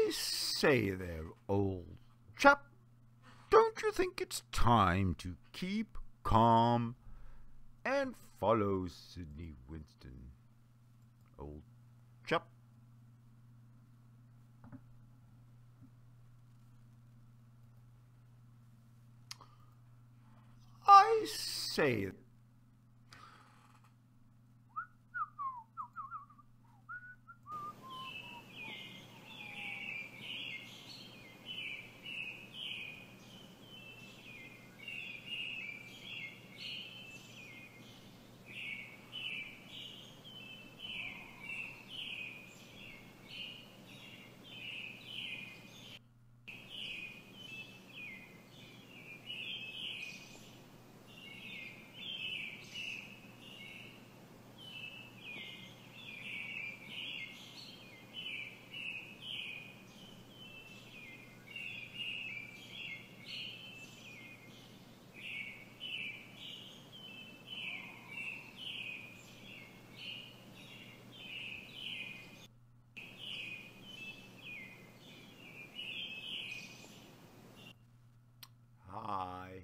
I say there, old chap, don't you think it's time to keep calm and follow Sidney Winston, old chap? I say... Hi.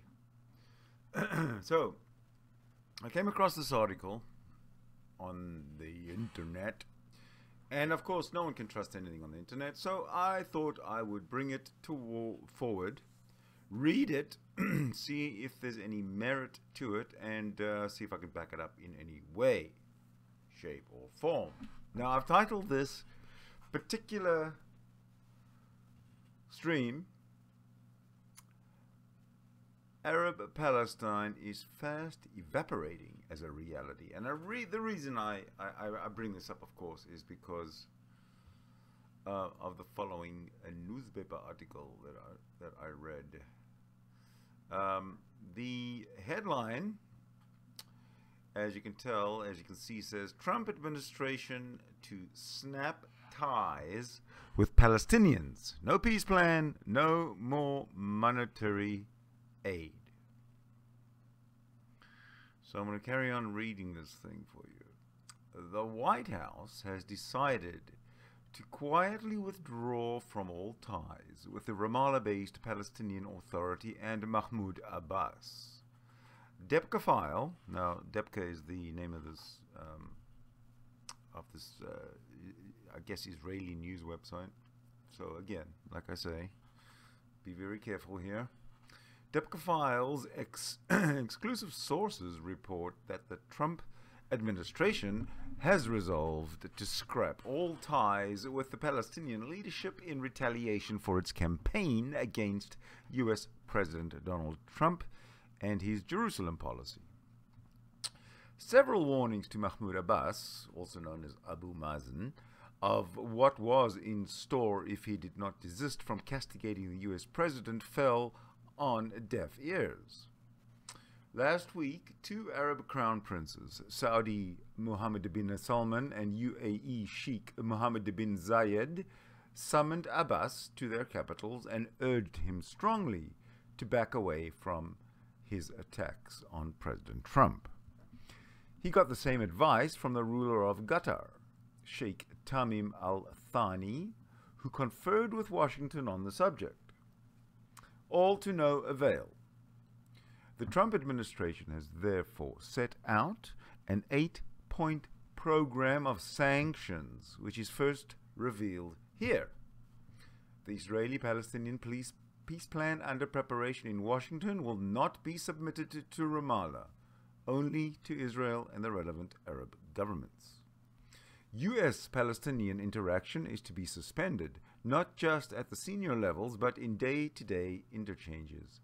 So, I came across this article on the internet, and of course no one can trust anything on the internet, so I thought I would bring it forward, read it, see if there's any merit to it, and see if I can back it up in any way, shape or form. Now, I've titled this particular stream Arab Palestine is fast evaporating as a reality. And the reason I bring this up, of course, is because of the following newspaper article that I read. The headline, as you can see, says Trump administration to snap ties with Palestinians. No peace plan, no more monetary aid. So I'm going to carry on reading this thing for you. The White House has decided to quietly withdraw from all ties with the Ramallah-based Palestinian Authority and Mahmoud Abbas. Debka file. Now, Debka is the name of this I guess, Israeli news website. So again, like I say, be very careful here. Debka Files exclusive sources report that the Trump administration has resolved to scrap all ties with the Palestinian leadership in retaliation for its campaign against U.S. President Donald Trump and his Jerusalem policy. Several warnings to Mahmoud Abbas, also known as Abu Mazen, of what was in store if he did not desist from castigating the U.S. president fell on deaf ears. Last week, two Arab crown princes, Saudi Mohammed bin Salman and UAE Sheikh Mohammed bin Zayed, summoned Abbas to their capitals and urged him strongly to back away from his attacks on President Trump. He got the same advice from the ruler of Qatar, Sheikh Tamim al-Thani, who conferred with Washington on the subject. All to no avail. The Trump administration has therefore set out an 8-point program of sanctions, which is first revealed here. The Israeli-Palestinian peace plan under preparation in Washington will not be submitted to Ramallah, only to Israel and the relevant Arab governments. U.S.-Palestinian interaction is to be suspended, not just at the senior levels, but in day-to-day interchanges.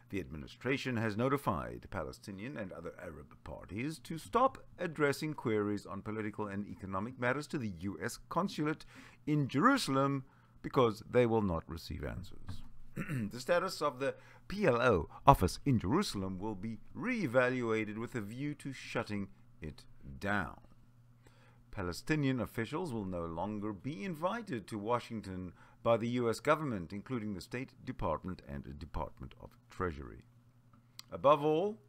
The administration has notified Palestinian and other Arab parties to stop addressing queries on political and economic matters to the U.S. consulate in Jerusalem because they will not receive answers. The status of the PLO office in Jerusalem will be re-evaluated with a view to shutting it down. Palestinian officials will no longer be invited to Washington by the U.S. government, including the State Department and the Department of Treasury. Above all,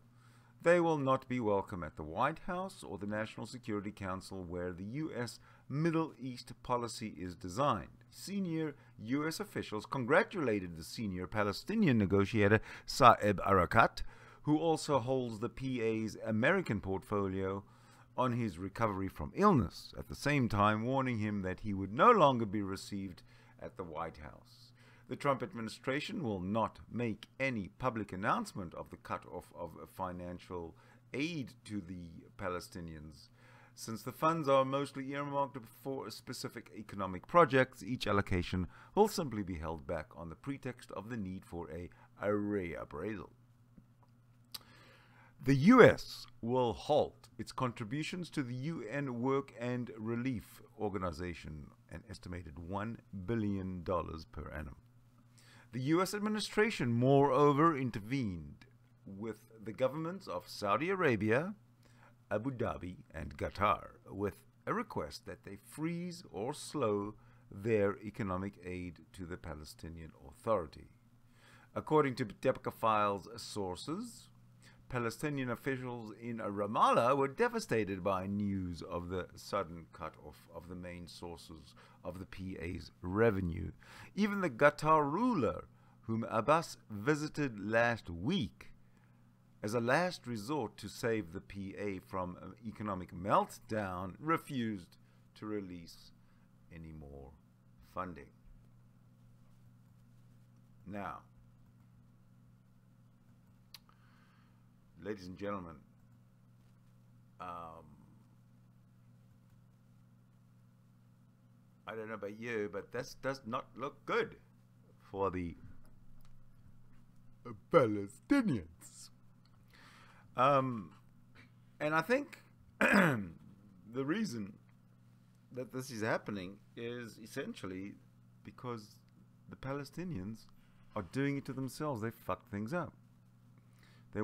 they will not be welcome at the White House or the National Security Council, where the U.S. Middle East policy is designed. Senior U.S. officials congratulated the senior Palestinian negotiator Saeb Erekat, who also holds the PA's American portfolio, on his recovery from illness, at the same time warning him that he would no longer be received at the White House. The Trump administration will not make any public announcement of the cut-off of financial aid to the Palestinians. Since the funds are mostly earmarked for specific economic projects, each allocation will simply be held back on the pretext of the need for a reappraisal. The U.S. will halt its contributions to the UN Work and Relief Organization, an estimated $1 billion per annum. The U.S. administration, moreover, intervened with the governments of Saudi Arabia, Abu Dhabi, and Qatar with a request that they freeze or slow their economic aid to the Palestinian Authority. According to Debka Files sources, Palestinian officials in Ramallah were devastated by news of the sudden cut-off of the main sources of the PA's revenue. Even the Qatar ruler, whom Abbas visited last week, as a last resort to save the PA from an economic meltdown, refused to release any more funding. Now, ladies and gentlemen, I don't know about you, but this does not look good for the Palestinians. And I think the reason that this is happening is essentially because the Palestinians are doing it to themselves. They fucked things up. They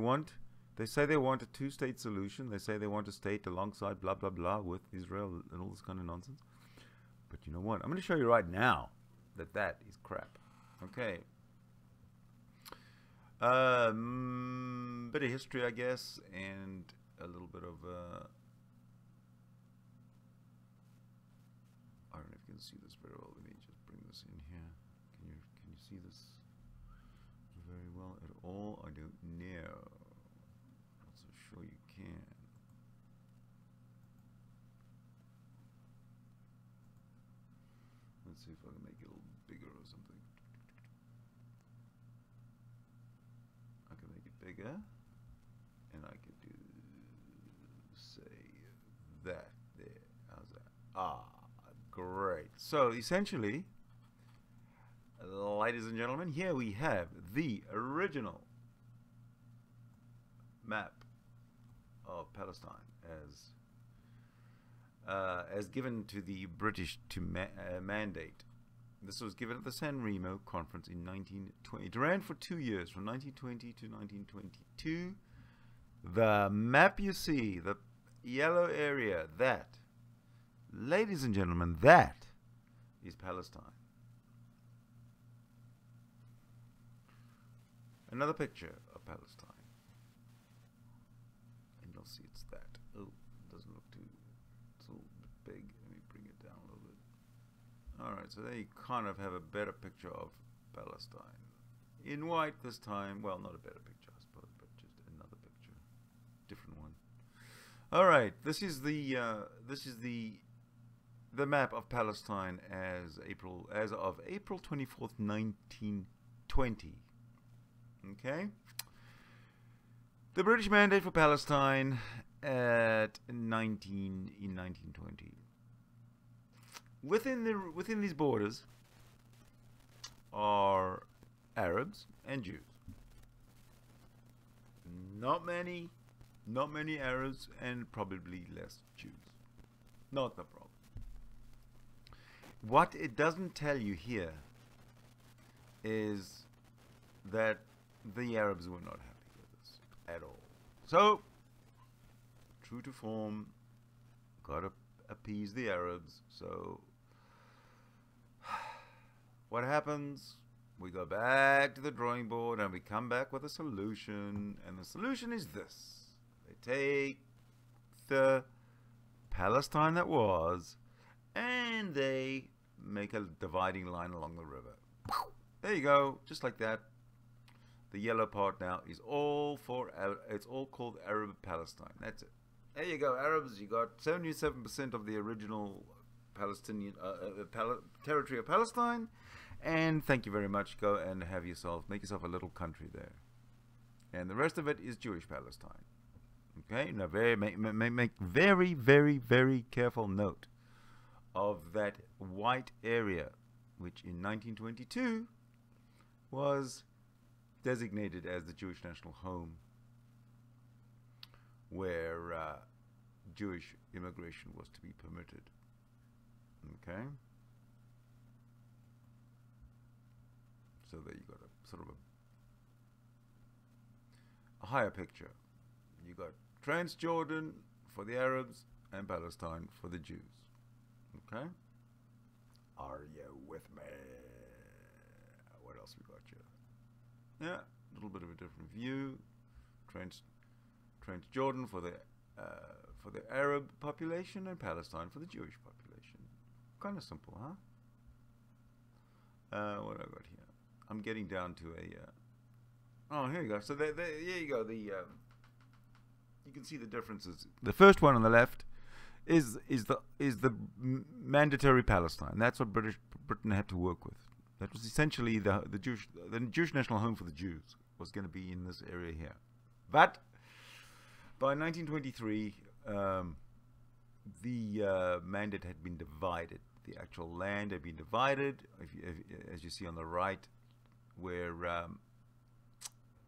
say they want a two-state solution. They say they want a state alongside blah, blah, blah with Israel and all this kind of nonsense. But you know what? I'm going to show you right now that that is crap. Okay. Bit of history, I guess, and a little bit of I don't know if you can see this very well. Let me just bring this in here. Can you see this very well at all? I don't know. Not so sure you can. Let's see if I can make it a little bigger or something. I can make it bigger, and I can do, say, that there. How's that? Ah, great. So essentially, ladies and gentlemen, here we have the original map of Palestine as given to the British to mandate. This was given at the San Remo conference in 1920. It ran for 2 years, from 1920 to 1922. The map you see, the yellow area, that, ladies and gentlemen, that is Palestine. Another picture of Palestine. And you'll see it's that. Oh, it doesn't look too, it's a little bit big. Let me bring it down a little bit. Alright, so there you kind of have a better picture of Palestine. In white this time. Well, not a better picture, I suppose, but just another picture. Different one. Alright, this is the map of Palestine as of April 24th, 1920. Okay? The British mandate for Palestine in 1920. Within these borders are Arabs and Jews. Not many Arabs and probably less Jews. Not the problem. What it doesn't tell you here is that the Arabs were not happy with this at all. So, true to form, gotta appease the Arabs. So, what happens? We go back to the drawing board and we come back with a solution. And the solution is this. They take the Palestine that was and they make a dividing line along the river. There you go, just like that. The yellow part now is all for, it's all called Arab Palestine. That's it. There you go, Arabs. You got 77% of the original Palestinian territory of Palestine, and thank you very much. Go and have yourself, make yourself a little country there, and the rest of it is Jewish Palestine. Okay, now make very, very, very careful note of that white area, which in 1922 was designated as the Jewish national home, where Jewish immigration was to be permitted. Okay, so there you got a sort of a higher picture. You got Transjordan for the Arabs and Palestine for the Jews. Okay, are you with me? What else we got here? Yeah, a little bit of a different view. Transjordan for the Arab population and Palestine for the Jewish population. Kind of simple, huh? What I got here? I'm getting down to a. Oh, here you go. So here you go. You can see the differences. The first one on the left is the mandatory Palestine. That's what Britain had to work with. That was essentially the Jewish national home for the Jews was going to be in this area here. But by 1923, the mandate had been divided. The actual land had been divided, as you see on the right, where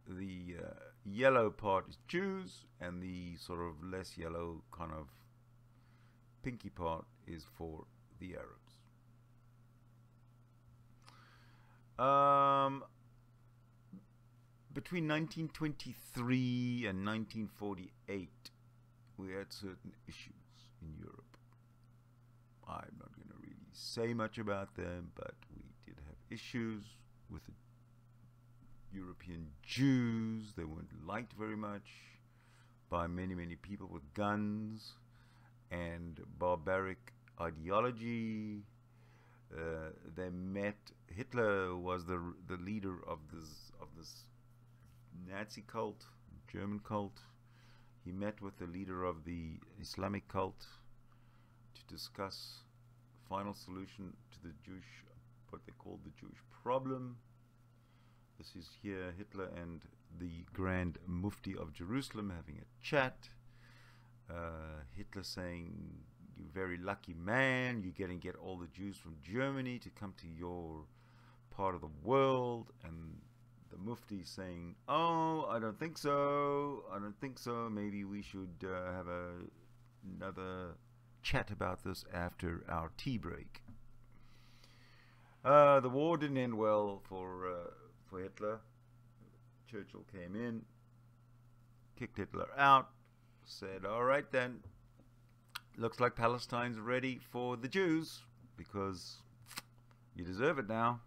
the yellow part is Jews, and the sort of less yellow, kind of pinky part is for the Arabs. Between 1923 and 1948, we had certain issues in Europe. I'm not going to really say much about them, but we did have issues with the European Jews. They weren't liked very much by many, many people with guns and barbaric ideology. They met. Hitler was the leader of this Nazi cult, German cult. He met with the leader of the Islamic cult to discuss the final solution to the Jewish, what they called the Jewish problem. This is here Hitler and the Grand Mufti of Jerusalem having a chat. Hitler saying, "You very lucky man, you're going to get all the Jews from Germany to come to your part of the world." And the Mufti saying, "Oh, I don't think so. I don't think so. Maybe we should have another chat about this after our tea break." The war didn't end well for Hitler. Churchill came in, kicked Hitler out, said, "All right then, looks like Palestine's ready for the Jews because you deserve it now."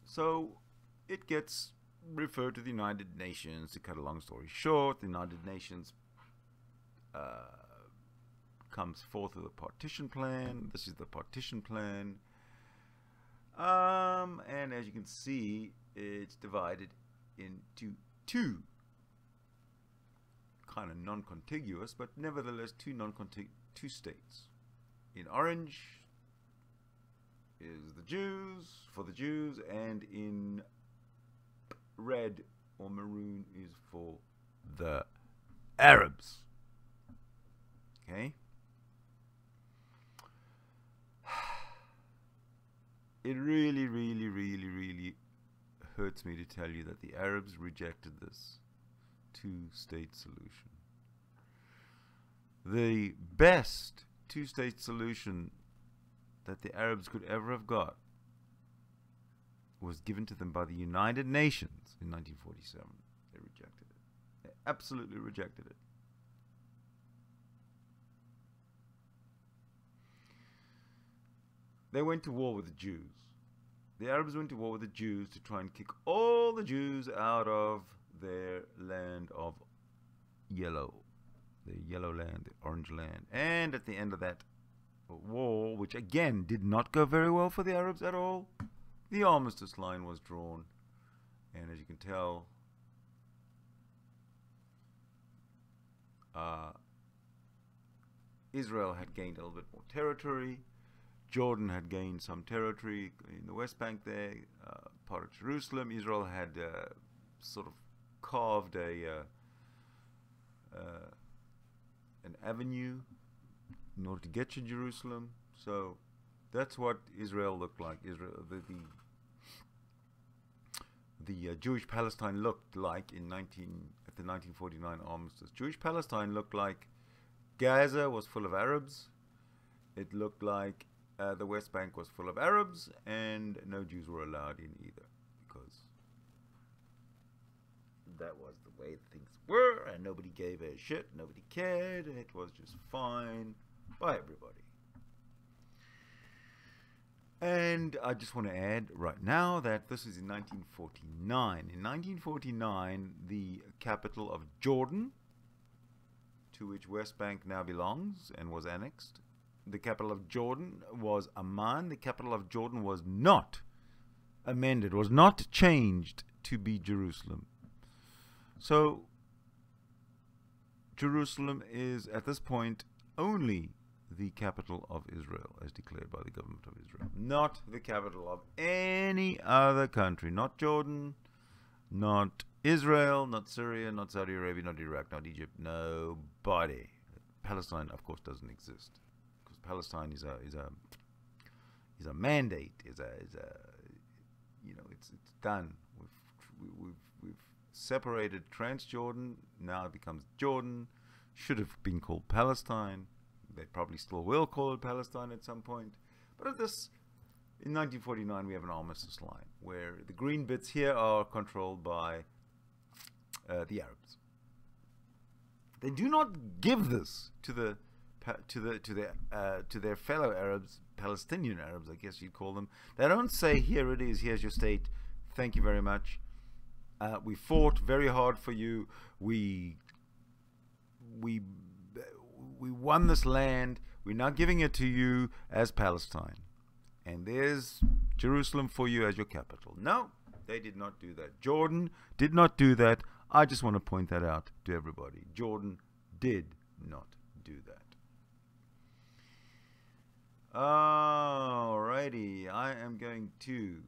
So it gets referred to the United Nations. To cut a long story short, the United Nations comes forth with a partition plan. This is the partition plan. And as you can see, it's divided into two kind of non-contiguous, but nevertheless two states. In orange is the Jews, for the Jews, and in red or maroon is for the Arabs. Okay? It really, really, really, really hurts me to tell you that the Arabs rejected this two-state solution. The best two-state solution that the Arabs could ever have got was given to them by the United Nations in 1947. They rejected it. They absolutely rejected it. They went to war with the Jews. The Arabs went to war with the Jews to try and kick all the Jews out of their land of yellow the yellow land, the orange land. And at the end of that war, which again did not go very well for the Arabs at all, the armistice line was drawn. And as you can tell, Israel had gained a little bit more territory. Jordan had gained some territory in the West Bank there, part of Jerusalem. Israel had sort of carved an avenue in order to get to Jerusalem. So that's what Israel looked like. Israel, the Jewish Palestine looked like at the 1949 armistice. Jewish Palestine looked like Gaza was full of Arabs. It looked like the West Bank was full of Arabs, and no Jews were allowed in either, because that was the way things were, and nobody gave a shit, nobody cared, and it was just fine by everybody. And I just want to add right now that this is in 1949. In 1949, the capital of Jordan, to which West Bank now belongs and was annexed, the capital of Jordan was Amman. The capital of Jordan was not amended, was not changed to be Jerusalem. So Jerusalem is at this point only the capital of Israel, as declared by the government of Israel, not the capital of any other country, not Jordan, not Israel, not Syria, not Saudi Arabia, not Iraq, not Egypt, nobody. Palestine, of course, doesn't exist, because Palestine is a mandate, is a you know, it's done. We've separated Transjordan. Now it becomes Jordan. Should have been called Palestine. They probably still will call it Palestine at some point. But at this, in 1949, we have an armistice line where the green bits here are controlled by the Arabs. They do not give this to their fellow Arabs, Palestinian Arabs, I guess you'd call them. They don't say, "Here it is. Here's your state. Thank you very much. We fought very hard for you. We won this land. We're now giving it to you as Palestine. And there's Jerusalem for you as your capital." No, they did not do that. Jordan did not do that. I just want to point that out to everybody. Jordan did not do that. Alrighty, I am going to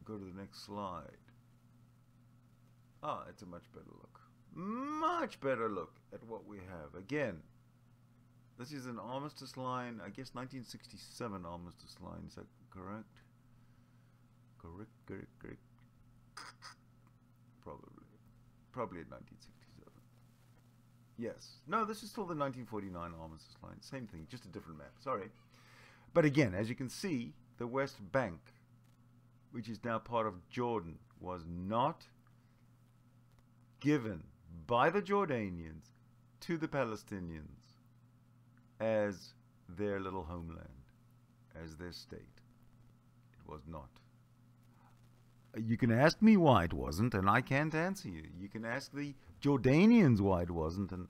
go to the next slide. It's a much better look. Much better look at what we have. Again, this is an armistice line, I guess 1967 armistice line, is that correct? Correct. Probably at 1967. Yes. No, this is still the 1949 armistice line. Same thing, just a different map. Sorry. But again, as you can see, the West Bank, which is now part of Jordan, was not given by the Jordanians to the Palestinians as their little homeland, as their state. It was not. You can ask me why it wasn't, and I can't answer you. You can ask the Jordanians why it wasn't, and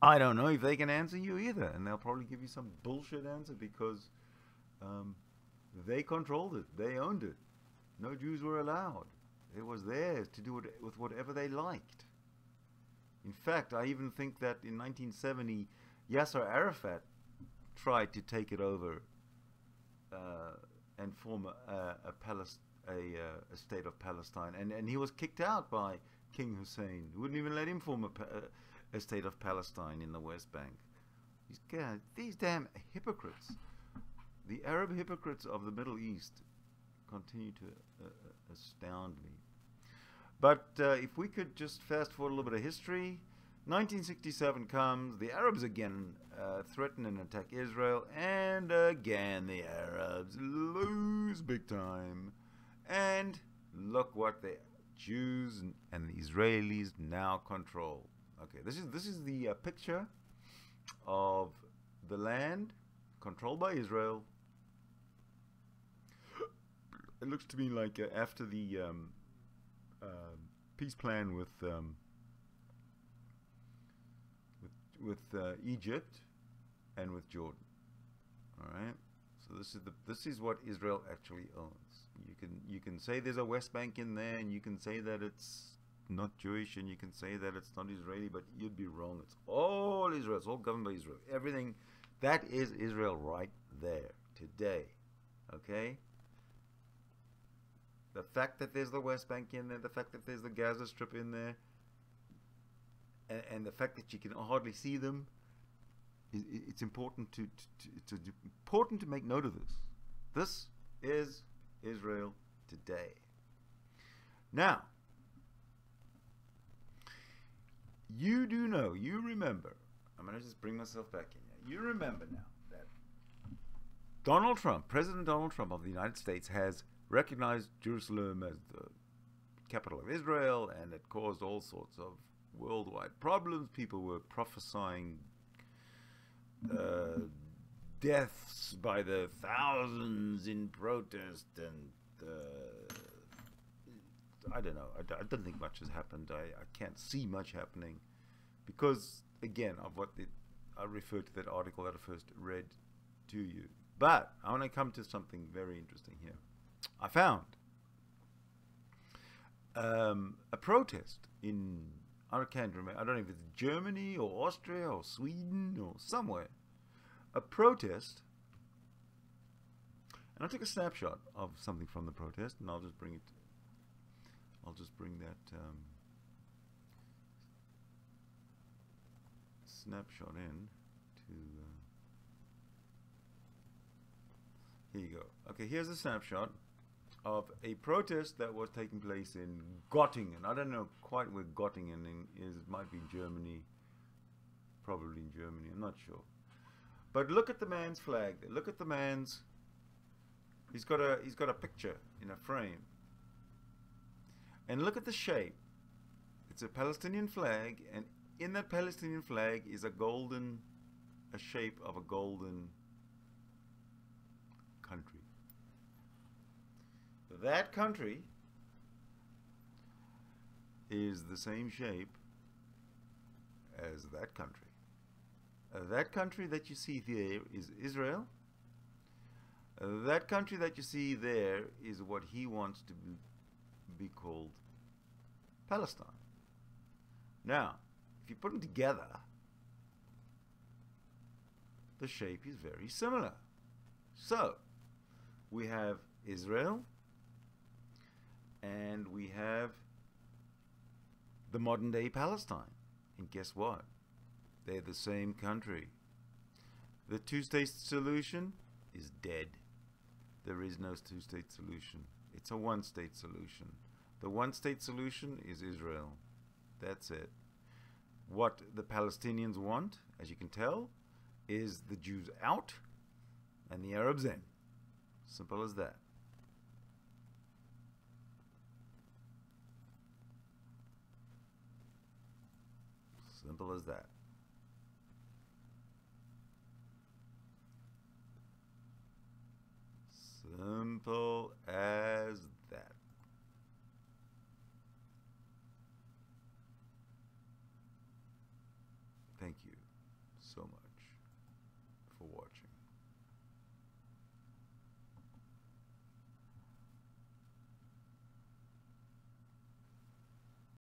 I don't know if they can answer you either, and they'll probably give you some bullshit answer because they controlled it. They owned it. No Jews were allowed. It was theirs to do it with whatever they liked. In fact, I even think that in 1970, Yasser Arafat tried to take it over and form a state of Palestine, and he was kicked out by King Hussein. He wouldn't even let him form a state of Palestine in the West Bank. These damn hypocrites, the Arab hypocrites of the Middle East, continue to astound me. But if we could just fast forward a little bit of history, 1967 comes, the Arabs again threaten and attack Israel, and again the Arabs lose big time. And look what the Jews and the Israelis now control. Okay, this is the picture of the land controlled by Israel. It looks to me like after the peace plan with Egypt and with Jordan. All right. So this is what Israel actually owns. You can say there's a West Bank in there, and you can say that it's not Jewish, and you can say that it's not Israeli, but you'd be wrong. It's all Israel. It's all governed by Israel. Everything that is Israel right there today. Okay. The fact that there's the West Bank in there, the fact that there's the Gaza Strip in there, and the fact that you can hardly see them, it's important to make note of this. This is Israel today. Now, you do know, you remember, I'm going to just bring myself back in here. You remember now that Donald Trump, President Donald Trump of the United States, has recognized Jerusalem as the capital of Israel, and it caused all sorts of worldwide problems. People were prophesying deaths by the thousands in protest, and I don't know. I don't think much has happened. I can't see much happening because, again, of what I referred to that article that I first read to you. But I want to come to something very interesting here. I found a protest in, I can't remember, I don't know if it's Germany or Austria or Sweden or somewhere, a protest, and I took a snapshot of something from the protest, and I'll just bring that snapshot in to, here you go. Okay, here's a snapshot of a protest that was taking place in Göttingen. I don't know quite where Göttingen is. It might be Germany, probably in Germany. I'm not sure. But look at the man's flag. Look at the man's. He's got a picture in a frame. And look at the shape. It's a Palestinian flag, and in that Palestinian flag is a shape of a golden country. That country is the same shape as that country. That country that you see there is Israel. That country that you see there is what he wants to be called Palestine. Now, if you put them together, the shape is very similar. So, we have Israel, and we have the modern day Palestine. And guess what? They're the same country. The two-state solution is dead. There is no two-state solution. It's a one-state solution. The one-state solution is Israel. That's it. What the Palestinians want, as you can tell, is the Jews out and the Arabs in. Simple as that. Simple as that. Simple as that. Thank you so much.